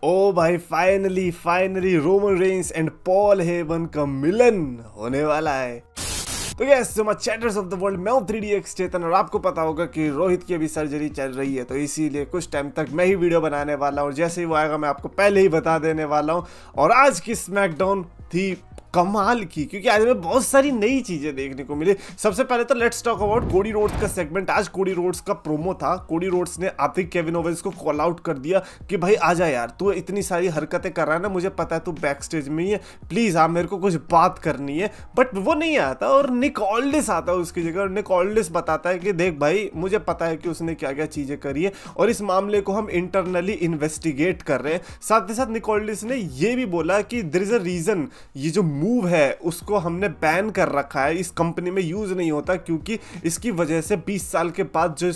ओ भाई finally Roman Reigns and Paul Heyman का मिलन होने वाला है। तो yes so much chatters of the world, मैं हूं 3DX चेतन और आपको पता होगा कि रोहित की अभी सर्जरी चल रही है, तो इसीलिए कुछ टाइम तक मैं ही वीडियो बनाने वाला हूं और जैसे ही वो आएगा मैं आपको पहले ही बता देने वाला हूं। और आज की स्मैकडाउन थी कमाल की, क्योंकि आज हमें बहुत सारी नई चीजें देखने को मिली। सबसे पहले तो let's talk about Cody Rhodes का सेगमेंट। आज कोडी रोड्स का प्रोमो था। कोडी रोड्स ने आते केविन ओवेंस को कॉल आउट कर दिया कि भाई आजा यार, तू इतनी सारी हरकतें कर रहा है ना, मुझे पता है तू बैक स्टेज में ही है, प्लीज आप मेरे को कुछ बात करनी है। बट वो नहीं आता और निक ऑल्डिस आता है उसकी जगह और निक ऑल्डिस बताता है कि देख भाई, मुझे पता है कि उसने क्या क्या चीजें करी है और इस मामले को हम इंटरनली इन्वेस्टिगेट कर रहे हैं। साथ ही साथ निक ऑल्डिस ने यह भी बोला कि देयर इज अ रीजन, ये जो मूव है उसको हमने बैन कर रखा है, इस कंपनी में यूज नहीं होता क्योंकि इसकी वजह से 20 साल के बाद जो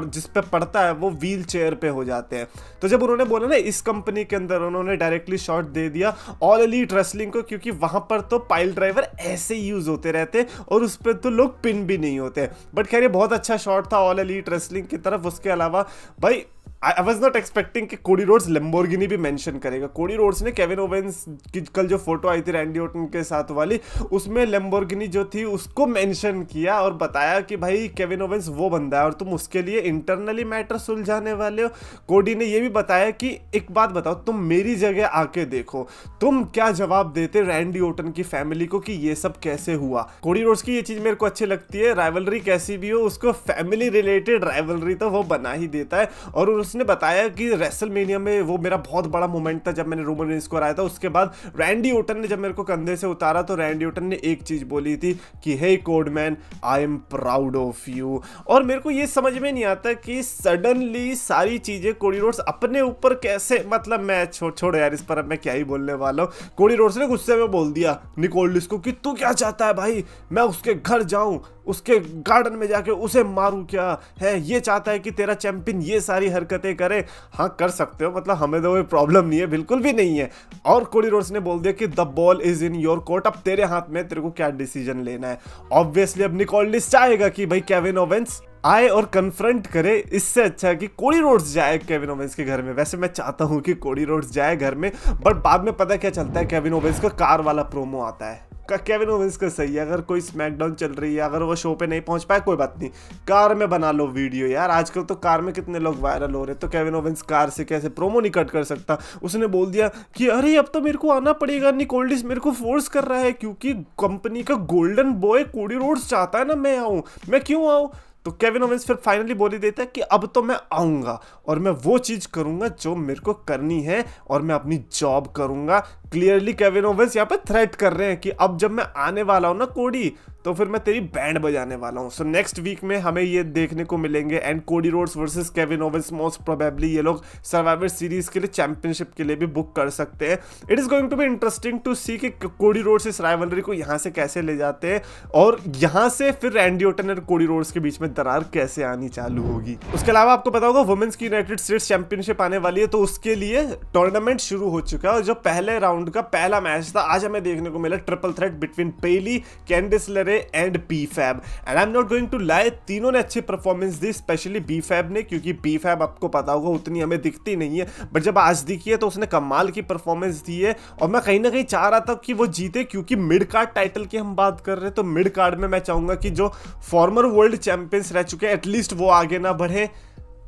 जिस पे पड़ता है वो व्हील चेयर पे हो जाते हैं। तो जब उन्होंने बोला ना इस कंपनी के अंदर, उन्होंने डायरेक्टली शॉट दे दिया ऑल एलीट रेसलिंग को, क्योंकि वहां पर तो पाइल ड्राइवर ऐसे यूज होते रहते और उस पर तो लोग पिन भी नहीं होते। बट खैर ये बहुत अच्छा शॉट था ऑल एलीट रेसलिंग की तरफ। उसके अलावा भाई I was not expecting कि कोडी रोड्स लैम्बोर्गिनी भी मेंशन करेगा। कोडी रोड्स ने केविन ओवेंस की कल जो फोटो आई थी रैंडी ऑर्टन के साथ वाली, उसमें लैम्बोर्गिनी जो थी उसको मेंशन किया और बताया कि भाई केविन ओवेंस वो बंदा है और तुम उसके लिए इंटरनली मैटर सुलझाने वाले हो। कोडी ने ये भी बताया कि एक बात बताओ, तुम मेरी जगह आके देखो, तुम क्या जवाब देते रैंडी ऑर्टन की फैमिली को कि ये सब कैसे हुआ। कोडी रोड्स की ये चीज मेरे को अच्छी लगती है, राइवलरी कैसी भी हो उसको फैमिली रिलेटेड राइवलरी तो वो बना ही देता है। और उसने बताया कि रेसलमेनिया में वो मेरा बहुत बड़ा मोमेंट था जब मैंने रोमन रेंस को हराया था। उसके बाद रैंडी ऑर्टन ने जब मेरे को कंधे से उतारा तो रैंडी ऑर्टन ने एक चीज बोली थी कि hey Codeman, I am proud of you. और मेरे को ये समझ में नहीं आता कि सडनली सारी चीजें कोडी रोड्स अपने ऊपर कैसे, मतलब मैं छोड़ यार इस पर अब मैं क्या ही बोलने वाला हूँ। कोडी रोड्स ने गुस्से में बोल दिया निक ऑल्डिस को कि तू क्या चाहता है भाई, मैं उसके घर जाऊं, उसके गार्डन में जाके उसे मारूं क्या है, ये चाहता है कि तेरा चैंपियन ये सारी हरकतें करे। हाँ कर सकते हो, मतलब हमें तो कोई प्रॉब्लम नहीं है, बिल्कुल भी नहीं है। और कोडी रोड्स ने बोल दिया कि the ball is in your court, अब तेरे हाथ में, तेरे को क्या डिसीजन लेना है। ऑब्वियसली अब निक ऑल्डिस चाहेगा कि भाई केविन ओवेंस आए और कन्फ्रंट करे। इससे अच्छा है कि कोडी रोड्स जाए केविन ओवेंस के घर में। वैसे मैं चाहता हूं कि कोडी रोड्स जाए घर में, बट बाद में पता क्या चलता है, केविन ओवेंस का कार वाला प्रोमो आता है। केविन ओवेंस का सही है, अगर कोई स्मैकडाउन चल रही है, अगर वो शो पे नहीं पहुंच पाए कोई बात नहीं, कार में बना लो वीडियो यार। आजकल तो कार में कितने लोग वायरल हो रहे हैं, तो केविन ओवेंस कार से कैसे प्रोमो नहीं कट कर सकता। उसने बोल दिया कि अरे अब तो मेरे को आना पड़ेगा, निक ऑल्डिस मेरे को फोर्स कर रहा है क्योंकि कंपनी का गोल्डन बॉय कोडी रोड्स चाहता है ना मैं आऊं, मैं क्यों आऊं। तो केविन ओवेंस फिर फाइनली बोल ही देता है कि अब तो मैं आऊंगा और मैं वो चीज करूंगा जो मेरे को करनी है और मैं अपनी जॉब करूंगा। क्लियरली केविन ओवेंस यहाँ पे थ्रेट कर रहे हैं कि अब जब मैं आने वाला हूं ना कोडी, तो फिर मैं तेरी बैंड बजाने वाला हूं। सो नेक्स्ट वीक में हमें ये देखने को मिलेंगे and Cody Rhodes versus Kevin Owens. Most probably ये लोग सर्वाइवर सीरीज के लिए, चैंपियनशिप के लिए भी बुक कर सकते हैं। It is going to be interesting to see कि कोडी रोड्स इस राइवलरी को यहाँ से कैसे ले जाते हैं और यहाँ से फिर रैंडी ऑर्टन और कोडी रोड्स के बीच में दरार कैसे आनी चालू होगी। उसके अलावा आपको पता होगा वुमेन्स की यूनाइटेड स्टेट्स चैंपियनशिप आने वाली है, तो उसके लिए टूर्नामेंट शुरू हो चुका है और जो पहले राउंड का पहला मैच था आज हमें देखने को मिला triple threat between Bayley, Candice LeRae and B-Fab. And I am not going to lie, तीनों ने अच्छी परफॉर्मेंस दी, स्पेशली बी-फैब ने, क्योंकि बी-फैब आपको पता होगा उतनी हमें दिखती नहीं है, बट जब आज दिखी है तो उसने कमाल की परफॉर्मेंस दी है। और मैं कहीं ना कहीं चाह रहा था कि वो जीते, क्योंकि मिड कार्ड टाइटल की हम बात कर रहे हैं, तो मिड कार्ड में मैं चाहूंगा कि जो फॉर्मर वर्ल्ड चैंपियंस रह चुके हैं एटलीस्ट वो आगे ना बढ़े।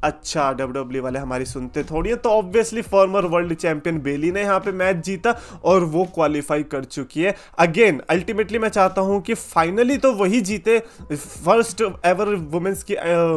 अच्छा WWE वाले हमारी सुनते थोड़ी है, तो ऑब्वियसली फॉर्मर वर्ल्ड चैंपियन बेली ने यहाँ पे मैच जीता और वो क्वालिफाई कर चुकी है। अगेन अल्टीमेटली मैं चाहता हूँ कि फाइनली तो वही जीते फर्स्ट एवर वुमेन्स की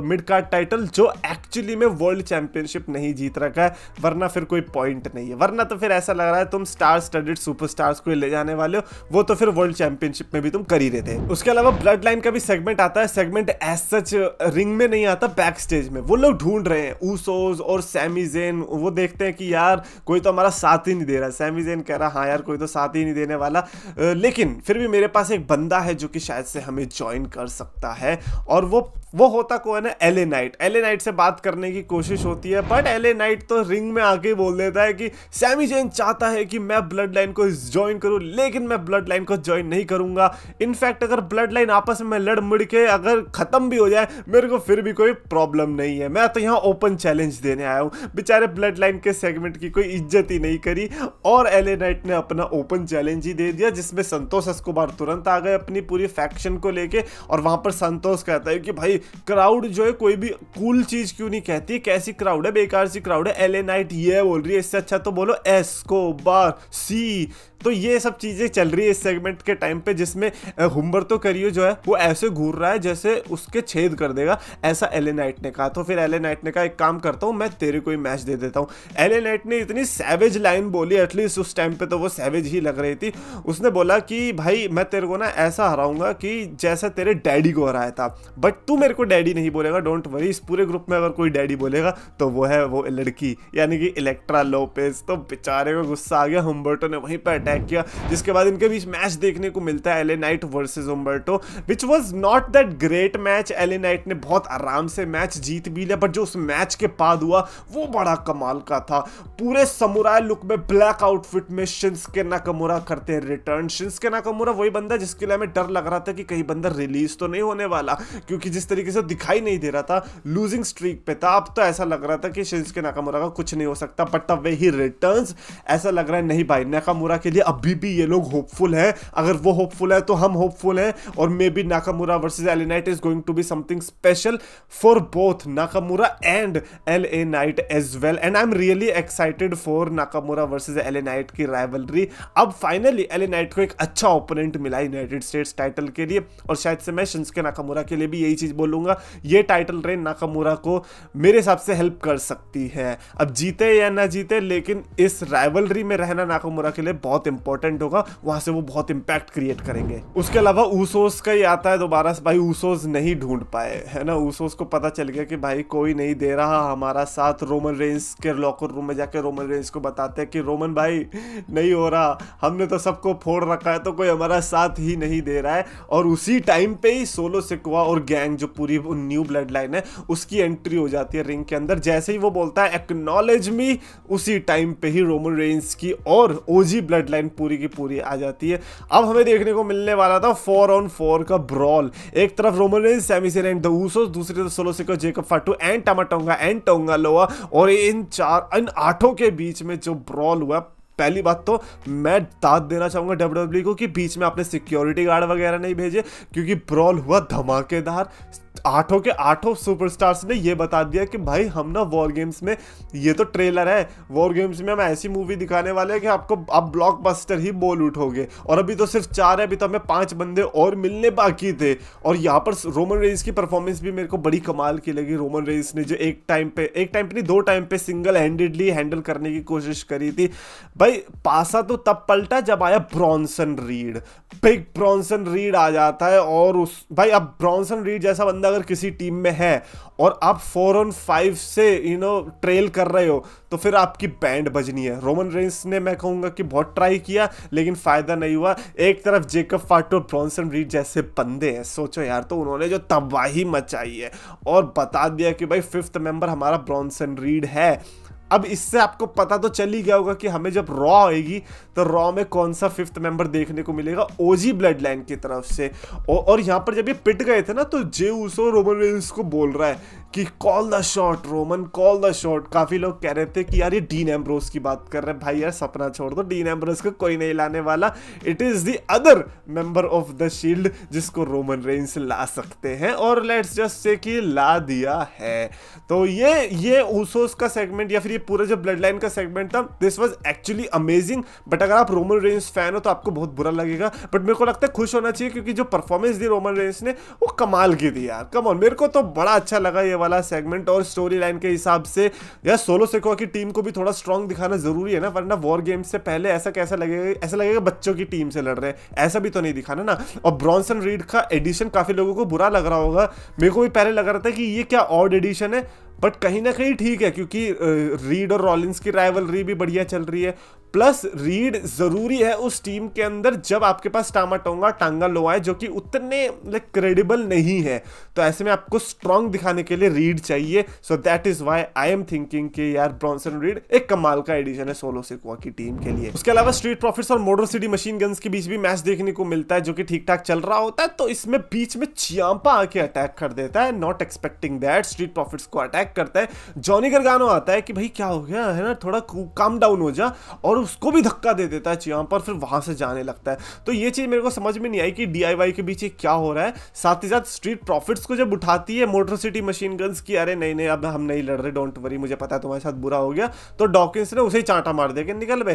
मिड कार्ड टाइटल, जो एक्चुअली में वर्ल्ड चैंपियनशिप नहीं जीत रखा है, वरना फिर कोई पॉइंट नहीं है। वरना तो फिर ऐसा लग रहा है तुम स्टार स्टडेड सुपरस्टार्स को ले जाने वाले हो, वो तो फिर वर्ल्ड चैंपियनशिप में भी तुम कर ही रहे थे। उसके अलावा ब्लड लाइन का भी सेगमेंट आता है। सेगमेंट एज सच रिंग में नहीं आता, बैक स्टेज में वो लोग ढूंढ रहे हैं ऊसोस और सैमी ज़ेन। वो देखते हैं कि यार कोई तो हमारा साथ ही नहीं दे रहा। सैमी ज़ेन कह रहा हाँ यार कोई तो साथ ही नहीं देने वाला, लेकिन फिर भी मेरे पास एक बंदा है जो कि शायद से हमें ज्वाइन कर सकता है। और वो वो होता कौन है, एलए नाइट। एलए नाइट से बात करने की कोशिश होती है, बट एलए नाइट तो रिंग में आके बोल देता है कि सैमी ज़ेन चाहता है कि मैं ब्लड लाइन को ज्वाइन करूं, लेकिन मैं ब्लड लाइन को ज्वाइन नहीं करूंगा। इनफैक्ट अगर ब्लड लाइन आपस में लड़ मुड़ के अगर खत्म भी हो जाए, मेरे को फिर भी कोई प्रॉब्लम नहीं है। मैं तो यहाँ ओपन चैलेंज देने आया हूँ। बेचारे ब्लड लाइन के सेगमेंट की कोई इज्जत ही नहीं करी और एलए नाइट ने अपना ओपन चैलेंज ही दे दिया, जिसमें संतोष एस्कोबार तुरंत आ गए अपनी पूरी फैक्शन को लेके। और वहां पर संतोष कहता है कि भाई क्राउड जो है कोई भी कूल चीज क्यों नहीं कहती, कैसी क्राउड है, बेकार सी क्राउड है। एलए नाइट ये बोल रही है, इससे अच्छा तो बोलो एस्कोबार सी। तो ये सब चीजें चल रही है इस सेगमेंट के टाइम पे, जिसमें हुम्बर्तो कैरियो जो है वो ऐसे घूर रहा है जैसे उसके छेद कर देगा, ऐसा एलए नाइट ने कहा। तो फिर एलए नाइट ने कहा एक काम करता हूँ, मैं तेरे को ही मैच दे देता हूँ। एलए नाइट ने इतनी सैवेज लाइन बोली, एटलीस्ट उस टाइम पे तो वो सैवेज ही लग रही थी। उसने बोला कि भाई मैं तेरे को ना ऐसा हराऊंगा कि जैसा तेरे डैडी को हराया था, बट तू मेरे को डैडी नहीं बोलेगा, डोंट वरी। इस पूरे ग्रुप में अगर कोई डैडी बोलेगा तो वो है वो लड़की, यानी कि इलेक्ट्रा लोपेज। तो बेचारे को गुस्सा आ गया, हुम्बर्टो ने वहीं पर अटैक किया, जिसके बाद इनके बीच मैच देखने को मिलता है, LA Knight versus Humberto, which was not that great match. LA Knight ने बहुत आराम से मैच जीत भी लिया, बट जो उस मैच के बाद हुआ वो बड़ा कमाल का था। पूरे समुराई लुक में ब्लैक आउटफिट में शिंसुके नाकामुरा करते हैं रिटर्न। शिंसुके नाकामुरा वही बंदा जिसके लिए हमें डर लग रहा था कि कहीं बंदा रिलीज तो नहीं होने वाला, क्योंकि जिस तरीके से दिखाई नहीं दे रहा था, लूजिंग स्ट्रीक पे था। अब तो ऐसा लग रहा था कि शिंसुके नाकामुरा का कुछ नहीं हो सकता, but the way he returns ऐसा लग रहा है नहीं भाई, नाकामुरा के लिए अभी भी ये लोग होपफुल है। अगर वो होपफुल है तो हम होपफुल हैं, और maybe Nakamura versus LA Knight is going to be something special for both Nakamura and LA Knight as well. And I am really excited for Nakamura versus LA Knight की rivalry. अब finally LA Knight को एक अच्छा opponent मिला United states title के लिए, और शायद से मैं शिंसुके नाकामुरा के लिए भी यही चीज बोलूंगा, ये टाइटल रेन नाकामुरा को मेरे हिसाब से हेल्प कर सकती है। अब जीते या ना जीते, लेकिन इस राइवलरी में रहना नाकामुरा के लिए बहुत इंपॉर्टेंट होगा, वहां से वो बहुत इंपैक्ट क्रिएट करेंगे। उसके अलावा ऊसोस का ही आता है दोबारा से, भाई ऊसोस नहीं ढूंढ पाए है ना। ऊसोस को पता चल गया कि भाई कोई नहीं दे रहा हमारा साथ। रोमन रेंस के लॉकर रूम में जाके रोमन रेंस को बताते हैं कि रोमन भाई नहीं हो रहा, हमने तो सबको फोड़ रखा है, तो कोई हमारा साथ ही नहीं दे रहा है। और उसी टाइम पे ही सोलो सिक्वा और गैंग जो पूरी न्यू ब्लड लाइन है उसकी एंट्री हो जाती है रिंग के अंदर। जैसे ही वो बोलता है एक्नॉलेज मी, उसी टाइम पे ही रोमन रेंस की और ओजी ब्लड लाइन पूरी की पूरी आ जाती है। अब हमें देखने को मिलने वाला था 4 on 4 का ब्रॉल। एक तरफ Roman Reigns, Sami Zayn and the Usos, दूसरी तरफ Solo Sikoa, Jacob Fatu and Tama Tonga and Tonga Loa. और इन 8 के बीच में जो ब्रॉल हुआ, पहली बात तो मैं दाद देना चाहूंगा डब्ल्यूडब्ल्यूई को कि बीच में आपने सिक्योरिटी गार्ड वगैरह नहीं भेजे, क्योंकि ब्रॉल हुआ धमाकेदार। 8 के 8 सुपरस्टार्स ने ये बता दिया कि भाई हम ना वॉर गेम्स में, ये तो ट्रेलर है, वॉर गेम्स में हम ऐसी मूवी दिखाने वाले हैं कि आपको अब ब्लॉकबस्टर ही बोल उठोगे। और अभी तो सिर्फ 4 है, अभी तो हमें 5 बंदे और मिलने बाकी थे। और यहाँ पर रोमन रेंस की परफॉर्मेंस भी मेरे को बड़ी कमाल की लगी। रोमन रेंस ने जो एक टाइम पे नहीं 2 टाइम पे सिंगल हैंडेडली हैंडल करने की कोशिश करी थी। भाई पासा तो तब पलटा जब आया Bronson Reed, big Bronson Reed आ जाता है। और उस भाई अब ब्रॉन्सन रीड जैसा बंदा अगर किसी टीम में है और आप 4 on 5 से ट्रेल कर रहे हो, तो फिर आपकी बैंड बजनी है। रोमन रेंस ने मैं कहूंगा कि बहुत ट्राई किया, लेकिन फायदा नहीं हुआ। एक तरफ जेकब फाटू और ब्रॉन्सन रीड जैसे बंदे हैं, सोचो यार, तो उन्होंने जो तबाही मचाई है और बता दिया कि भाई 5th मेंबर हमारा ब्रॉन्सन रीड है। अब इससे आपको पता तो चल ही गया होगा कि हमें जब रॉ आएगी तो रॉ में कौन सा 5th मेंबर देखने को मिलेगा, ओजी ब्लड लाइन की तरफ से। और यहाँ पर जब ये पिट गए थे ना, तो जे ऊसो रोमन रेंस को बोल रहा है कि call the shot Roman, call the shot. काफी लोग कह रहे थे कि यार ये डीन एम्ब्रोस की बात कर रहे हैं। भाई यार सपना छोड़ दो, डीन एम्ब्रोस को कोई नहीं लाने वाला। It is the other member of the shield जिसको रोमन रेंस ला सकते हैं, और लेट्स जस्ट से कि ला दिया है। तो ये ऊसोस का सेगमेंट या फिर ये पूरा जो ब्लड लाइन का सेगमेंट था, this was actually amazing. But अगर आप रोमन रेंस फैन हो तो आपको बहुत बुरा लगेगा, बट मेरे को लगता है खुश होना चाहिए, क्योंकि जो परफॉर्मेंस दी रोमन रेंस ने वो कमाल की थी यार। कम ऑन, मेरे को तो बड़ा अच्छा लगा ये वाला सेगमेंट। और स्टोरी लाइन के हिसाब से यार सोलो सिक्वा की टीम को भी थोड़ा स्ट्रांग दिखाना जरूरी है ना, वरना वॉर गेम्स से पहले ऐसा कैसा लगेगा, ऐसा लगेगा बच्चों की टीम से लड़ रहे हैं, ऐसा भी तो नहीं दिखाना ना। और ब्रॉन्सन रीड का एडिशन काफी लोगों को बुरा लग रहा होगा, मेरे को भी पहले लग रहा था कि ये क्या ऑड एडिशन है, बट कहीं ना कहीं ठीक है, क्योंकि रीड और रॉलिंस की राइवलरी भी बढ़िया चल रही है। प्लस रीड जरूरी है उस टीम के अंदर जब आपके पास टामा टोंगा टांगा लोआ है जो कि उतने लाइक क्रेडिबल नहीं है, तो ऐसे में आपको स्ट्रांग दिखाने के लिए रीड चाहिए। So that is why I am thinking कि यार ब्रॉन्सन रीड एक कमाल का एडिशन है सोलो सिक्वा की टीम के लिए। उसके अलावा स्ट्रीट प्रॉफिट्स और मोटर सिटी मशीन गन्स के बीच भी मैच देखने को मिलता है जो कि ठीक ठाक चल रहा होता है, तो इसमें बीच में चियांपा आके अटैक कर देता है, not expecting that, street profits को अटैक करता है। जॉनी गार्गानो आता है कि भाई क्या हो गया है ना, थोड़ा काम डाउन हो जा, और उसको भी धक्का दे देता है चियांपा, फिर वहां से जाने लगता है। तो ये चीज मेरे को समझ में नहीं आई कि डीआईवाई के बीच क्या हो रहा है। साथ ही साथ स्ट्रीट प्रॉफिट्स को जब उठाती है मोटर सिटी मशीन गन्स की, अरे नहीं नहीं अब हम नहीं लड़ रहे, डोंट वरी, मुझे पता है तुम्हारे साथ बुरा हो गया, तो डॉकिंस ने उसे ही चांटा मार दिया कि निकल बे।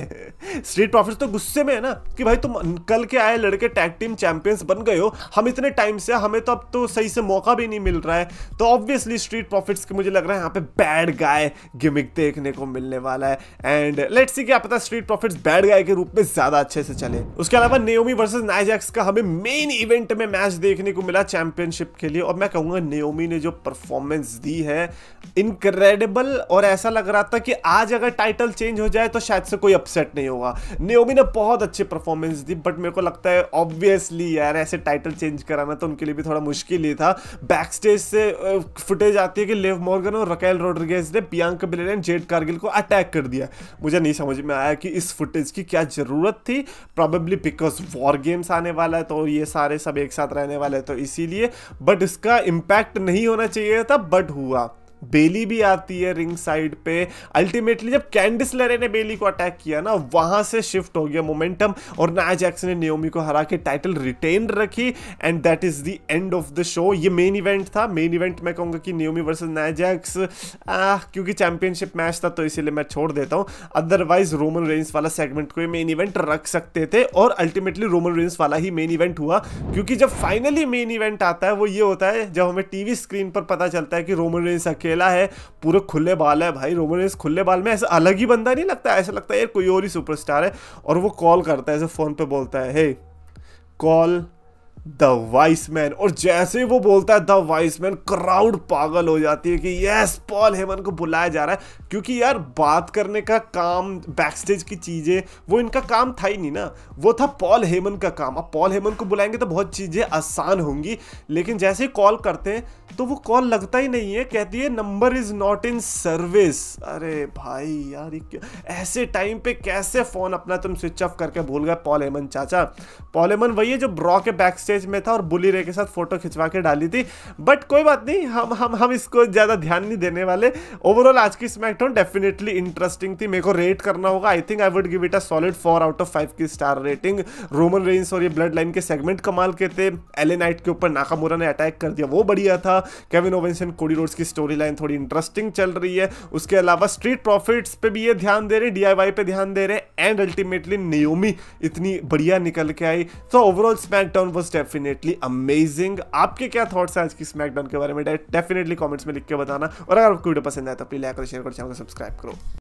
स्ट्रीट प्रॉफिट्स तो गुस्से में है ना कि भाई तुम कल के आए लड़के टैग टीम चैंपियंस बन गए हो, हम इतने टाइम से, हमें तो अब तो सही से मौका भी नहीं मिल रहा है। तो ऑब्वियसली स्ट्रीट प्रॉफिट्स के मुझे लग रहा है यहाँ पे बैड गाय गिमिक देखने को मिलने वाला है, एंड लेट्स सी क्या पता स्ट्रीट प्रॉफिट्स बैड गाय के रूप में ज्यादा अच्छे से चले। उसके अलावा नेओमी वर्सेस नाइया जैक्स का हमें मेन इवेंट में मैच देखने को मिला चैंपियनशिप के लिए, और मैं कहूंगा नेओमी ने जो परफॉर्मेंस दी है इनक्रेडिबल, और ऐसा लग रहा था कि आज अगर टाइटल चेंज हो जाए तो शायद से कोई अपसेट नहीं होगा। नेओमी ने बहुत अच्छी परफॉर्मेंस दी, बट मेरे को लगता है ऑब्वियसली यार ऐसे टाइटल चेंज कराना तो उनके लिए भी थोड़ा मुश्किल ही था। बैक स्टेज से फुटेज आती है कि लिव मॉर्गन और रकेल रोड्रिगेज ने बियांका बेलेर एंड जेड कारगिल को अटैक कर दिया। मुझे नहीं समझ में आया कि इस फुटेज की क्या जरूरत थी, प्रॉबेबली बिकॉज वॉर गेम्स आने वाला है तो ये सारे सब एक साथ रहने वाले हैं तो इसीलिए, बट इसका इम्पैक्ट नहीं होना चाहिए था, बट हुआ। बेली भी आती है रिंग साइड पे। अल्टीमेटली जब कैंडिस लेरे ने बेली को अटैक किया ना, वहां से शिफ्ट हो गया मोमेंटम, और नाया जैक्स ने नेओमी को हरा के टाइटल रिटेन रखी, and that is the end of the show. ये मेन इवेंट था। मेन इवेंट मैं कहूंगा कि नेओमी वर्सेस नाया जैक्स, क्योंकि चैंपियनशिप मैच था तो इसीलिए मैं छोड़ देता हूं, अदरवाइज रोमन रेंस वाला सेगमेंट को मेन इवेंट रख सकते थे, और अल्टीमेटली रोमन रेंस वाला ही मेन इवेंट हुआ, क्योंकि जब फाइनली मेन इवेंट आता है वो ये होता है जब हमें टीवी स्क्रीन पर पता चलता है कि रोमन रेंस अकेला है, पूरे खुले बाल है। भाई रोमन रेंस खुले बाल में ऐसा अलग ही बंदा नहीं लगता, ऐसा लगता है यार कोई और ही सुपरस्टार है। और वो कॉल करता है, ऐसे फोन पे बोलता है, हे कॉल द वाइस मैन, और जैसे ही वो बोलता है द वाइस मैन, क्राउड पागल हो जाती है कि यस पॉल हेमन को बुलाया जा रहा है, क्योंकि यार बात करने का काम, बैकस्टेज की चीजें, वो इनका काम था ही नहीं ना, वो था पॉल हेमन का काम। अब पॉल हेमन को बुलाएंगे तो बहुत चीजें आसान होंगी, लेकिन जैसे ही कॉल करते हैं तो वो कॉल लगता ही नहीं है, कहती है number is not in service. अरे भाई यार ऐसे टाइम पे कैसे फोन अपना तुम स्विच ऑफ करके भूल गए पॉल हेमन चाचा। पॉल हेमन वही है जो ब्रॉ के बैक स्टेज में था और बुली रे के साथ फोटो खिंचवा के डाली थी, बट कोई बात नहीं, हम इसको ज्यादा ध्यान नहीं देने वाले। ओवरऑल आज की स्मैकडाउन डेफिनेटली इंटरेस्टिंग थी। मेरे को रेट करना होगा, I think I would give it a solid 4 out of 5 की स्टार रेटिंग। रोमन रेंस और ये ब्लड लाइन के सेगमेंट कमाल के थे। एले नाइट के ऊपर नाकामुरा ने अटैक कर दिया, वो बढ़िया था। Kevin Owens and Cody Rhodes की स्टोरी लाइन थोड़ी इंटरेस्टिंग चल रही है। उसके अलावा स्ट्रीट प्रॉफिट्स पे भी ये ध्यान दे रहे, डीआईवाई पे ध्यान दे रहे, एंड अल्टीमेटली नेओमी इतनी बढ़िया निकल के आई। तो overall SmackDown was definitely amazing. आपके क्या थॉट्स हैं आज की स्मैकडाउन के बारे में? डेफिनेटली कमेंट्स में लिख के बताना, और अगर आपको वीडियो पसंद आए तो प्लीज लाइक करो, शेयर करो, चैनल को सब्सक्राइब करो।